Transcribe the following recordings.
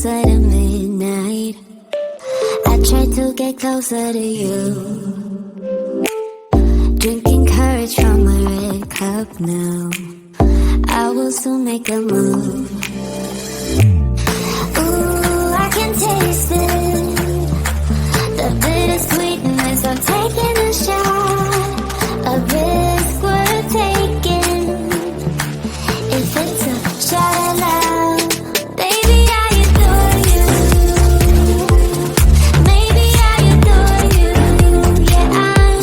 closer to midnight. I tried to get closer to you. Drinking courage from my red cup now. I will soon make a move. Ooh, I can taste it. The bittersweetness of taking a shot. A risk worth taking. If it's a shot at love, baby, I adore you. Maybe I adore you. Yeah, I'm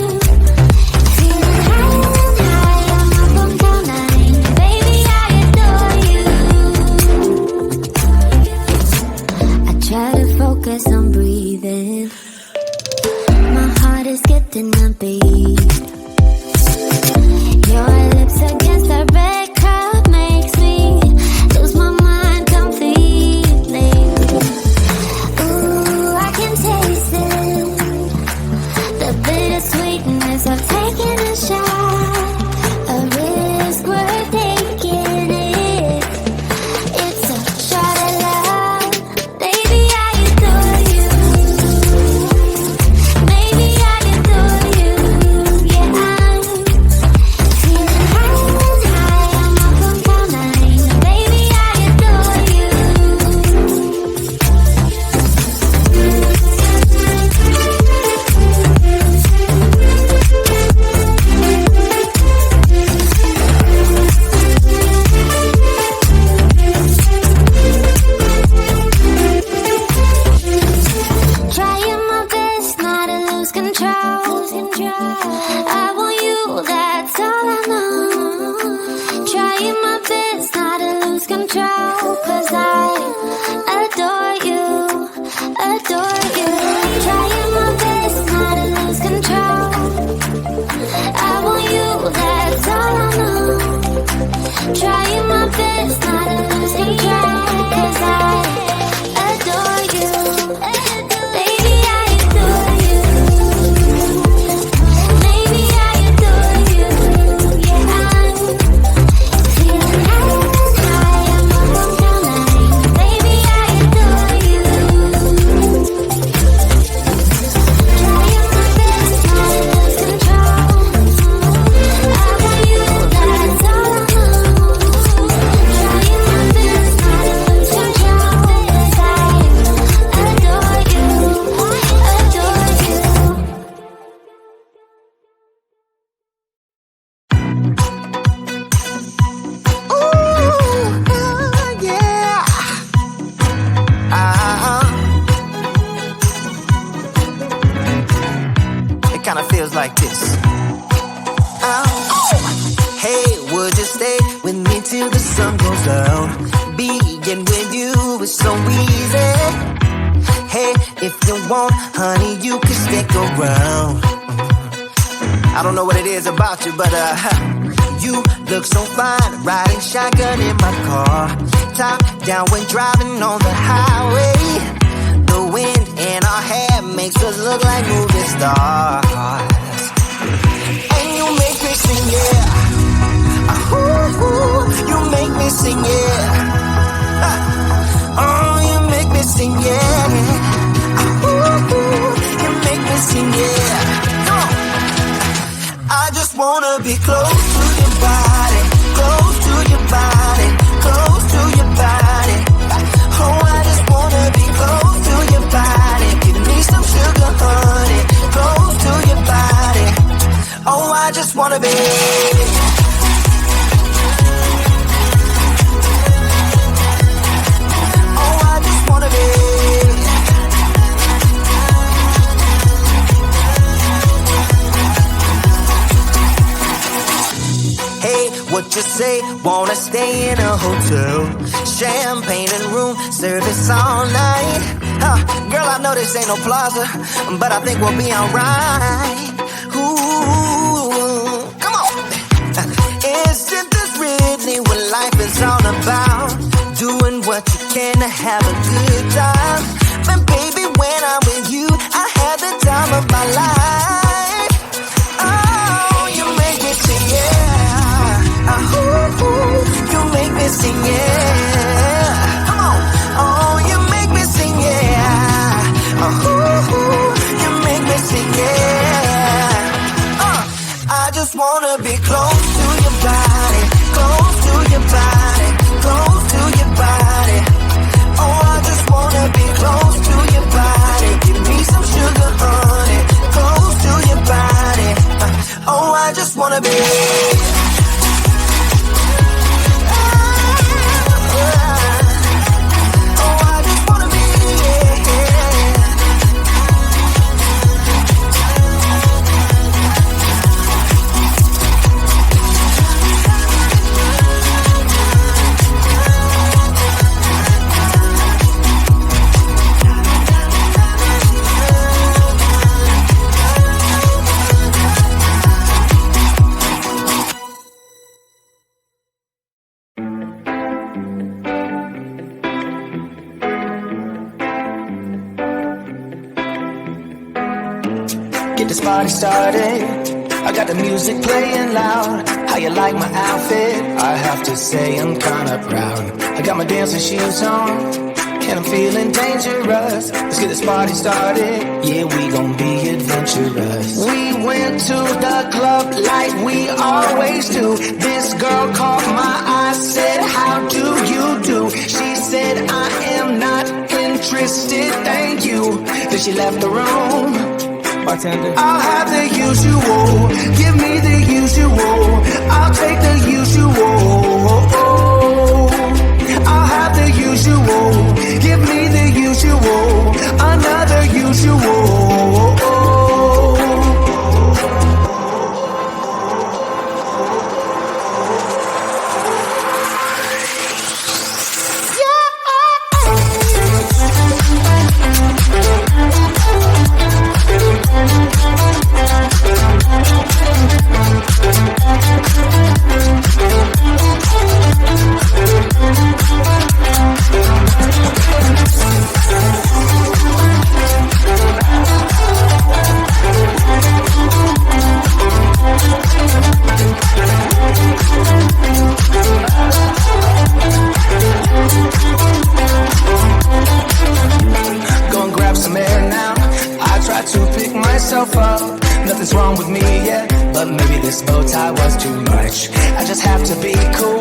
feeling high and high. I'm up on cloud nine. Baby, I adore you. I try to focus on breathing. My heart is skipping a beat. Your lips against the red cup makes me lose my mind completely. Ooh, I can taste it. The bittersweetness of taking a shot. A risk worth taking it. It's a shot at love. Baby, I adore you. Maybe I adore you. Yeah, I'm feeling high and high. I'm up on cloud nine. Baby, I adore you. Trying my best not to lose control. I want you, that's all I know. Trying my best not to lose control. 'Cause I adore you, adore you. Trying my best not to lose control. I want you, that's all I know. Trying my best not to lose control. 'Cause I adore you. Baby, I adore you. Maybe I adore you. Yeah, I'm feeling high and high. I'm up on cloud nine. Baby, I adore you. Trying my best not to lose control. I want you, that's all I know. Trying my best not to lose control. 'Cause I adore you, adore you. Ooh, yeah. It kind of feels like this. Hey, would you stay with me till the sun goes down? Being with you is so easy. Hey, if you want, honey, you can stick around. I don't know what it is about you, but you look so fine, riding shotgun in my car. Top down when driving on the highway. The wind in our hair makes us look like movie stars. And you make me sing, yeah. Ooh, you make me sing, yeah. Oh, you make me sing, yeah. Ooh, you make me sing, yeah. Come on. I just wanna be close to your body, close to your body, close to your body. Oh, I just wanna be close to your body. Give me some sugar, honey, close to your body. Oh, I just wanna be. Oh, I just wanna be. Hey, what you say? Wanna stay in a hotel? Champagne and room service all night. Girl, I know this ain't no plaza, but I think we'll be alright. Ooh, come on. Isn't this really what life is all about? Doing what you can to have a good time. But baby, when I'm with you, I have the time of my life. Oh, you make me sing, yeah. Ooh, you make me sing, yeah. Come on. Oh, you make me wanna be close to your body, close to your body, close to your body. Oh, I just wanna be close to your body. Give me some sugar, honey, close to your body. Oh, I just wanna be. This party started, I got the music playing loud. How you like my outfit? I have to say I'm kinda proud. I got my dancing shoes on, and I'm feeling dangerous. Let's get this party started, yeah, we gon' be adventurous. We went to the club like we always do. This girl caught my eye, said, how do you do? She said, I am not interested, thank you. Then she left the room. Bartender. I'll have the usual, give me the usual, I'll take the usual. I'll have the usual, give me the usual, another usual. Nothing's wrong with me yet, but maybe this bow tie was too much. I just have to be cool,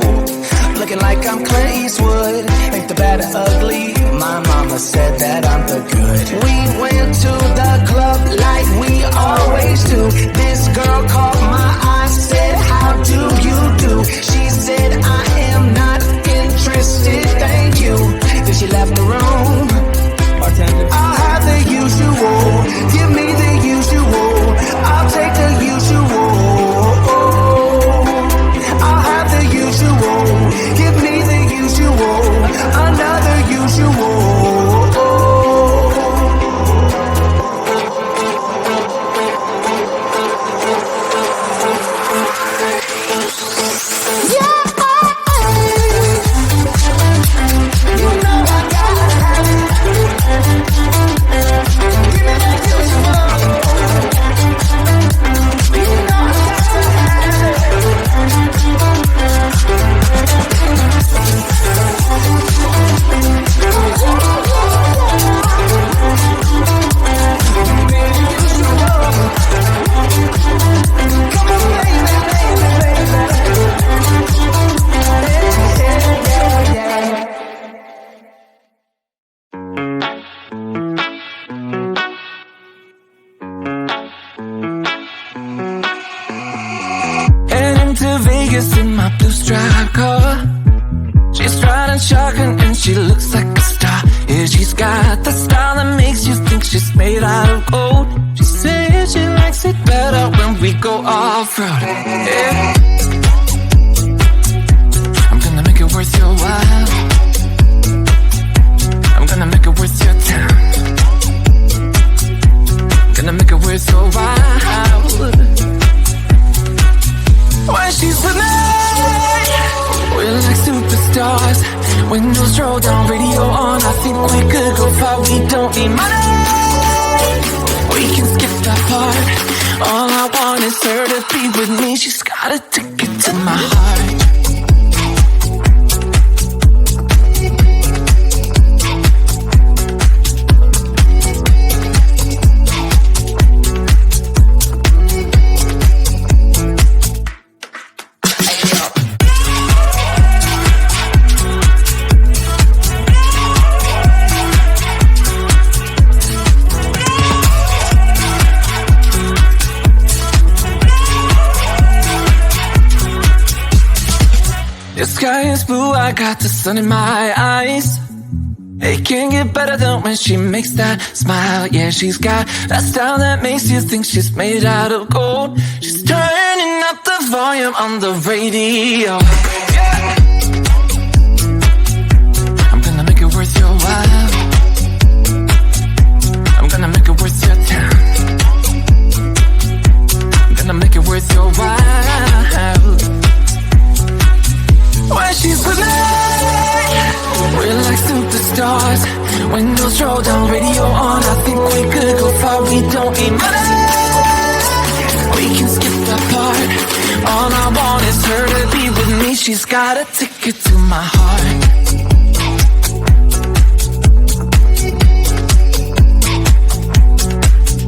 looking like I'm Clint Eastwood. Ain't the bad or ugly, my mama said that I'm the good. We went to the club like we always do. This girl caught my eye, said, how do you do? She said, I am not interested, thank you. Then she left the room. Bartender. I'll have the usual, give me the usual, I'll take the usual. I'll have the usual, give me the usual, another usual. Off-road, yeah. I'm gonna make it worth your while. I'm gonna make it worth your time. Gonna make it worth your while. When she's with me, we're like superstars. Windows roll down, radio on. I think we could go far. We don't need money, we can skip that part. All I want is her to be with me. She's got a ticket to my heart. sky is blue, I got the sun in my eyes. It can't get better than when she makes that smile. Yeah, she's got that style that makes you think she's made out of gold. She's turning up the volume on the radio. Yeah. I'm gonna make it worth your while. I'm gonna make it worth your time. I'm gonna make it worth your while. When she's with me, we're like superstars. Windows roll down, radio on. I think we could go far. We don't need money. We can skip that part. All I want is her to be with me. She's got a ticket to my heart.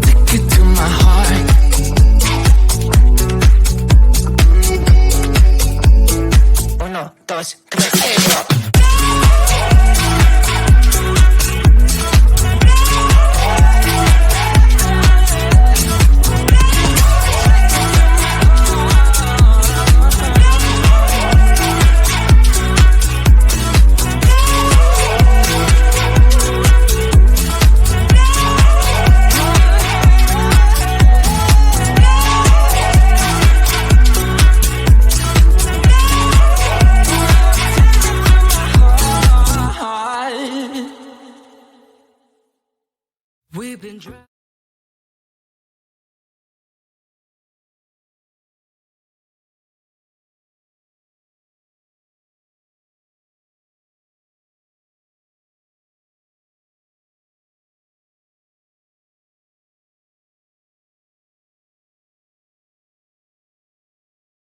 Ticket to my heart. Uno, dos, tres, we've been